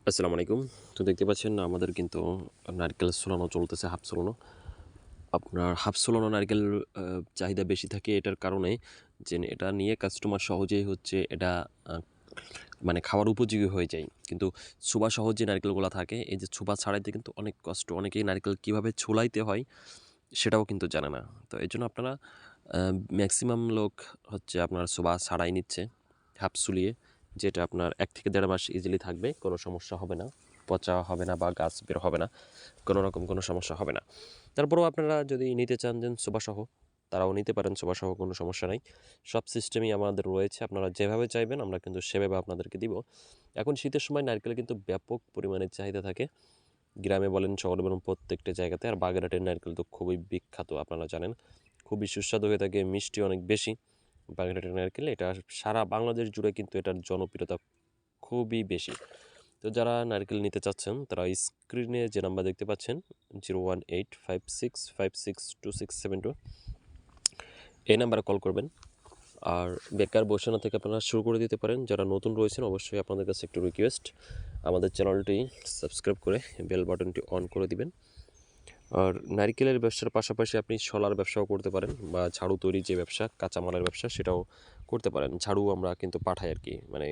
আসসালামু আলাইকুম। তো দেখতে পাচ্ছেন আমাদের কিন্তু নারকেল ছুলানো চলতেছে, হাফ ছুলানো। আপনার হাফ ছুলানো নারকেল চাহিদা বেশি থাকে এটার কারণে যে এটা নিয়ে কাস্টমার সহজেই হচ্ছে এটা আ মানে খাওয়ার উপযোগী হয়ে যায়। কিন্তু ছোবাসহ যে নারকেলগুলা থাকে, এই যে ছোবা ছাড়াইতে কিন্তু অনেক কষ্ট। অনেকেই নারকেল কীভাবে ছুলাইতে হয় সেটাও কিন্তু জানে না। তো এজন্য আপনারা আ ম্যাক্সিমাম লোক হচ্ছে আপনার ছোবা ছাড়াই নিচ্ছে, হাফ ছুলিয়ে। যেটা আপনার ১ থেকে ১.৫ মাস ইজিলি থাকবে, কোনো সমস্যা হবে না। পচা হবে না বা গাছ বের হবে না। কোনো রকম কোনো সমস্যা হবে না। তারপরেও আপনারা যদি নিতে চান যে ছোবাসহ, তারাও নিতে পারেন ছোবাসহ, কোনো সমস্যা নাই। সব সিস্টেমই আমাদের রয়েছে। আপনারা যেভাবে চাইবেন আমরা কিন্তু সেভাবে আপনাদেরকে দিব। এখন শীতের সময় নারকেলের কিন্তু ব্যাপক পরিমাণে চাহিদা থাকে। গ্রামে বলেন, শহরে বলেন, প্রত্যেকটা জায়গাতে। আর বাগেরহাটের নারকেল তো খুবই বিখ্যাত, আপনারা জানেন। খুবই সুস্বাদু হয়ে থাকে, মিষ্টি অনেক বেশি বাগেরহাটের নারকেল। এটা সারা বাংলাদেশ জুড়ে কিন্তু এটার জনপ্রিয়তা খুবই বেশি। তো যারা নারকেল নিতে চাচ্ছেন তারা স্ক্রিনে যে নাম্বার দেখতে পাচ্ছেন 01856562672, এই নাম্বারে কল করবেন। আর বেকার বসে না থেকে আপনারা শুরু করে দিতে পারেন। যারা নতুন রয়েছেন অবশ্যই আপনাদের কাছে একটু রিকোয়েস্ট, আমাদের চ্যানেলটি সাবস্ক্রাইব করে বেল বাটনটি অন করে দিবেন। আর নারিকেলের ব্যবসার পাশাপাশি আপনি শলার ব্যবসাও করতে পারেন, বা ঝাড়ু তৈরির যে ব্যবসা, কাঁচামালের ব্যবসা, সেটাও করতে পারেন। ঝাড়ু আমরা কিন্তু পাঠাই আর কি, মানে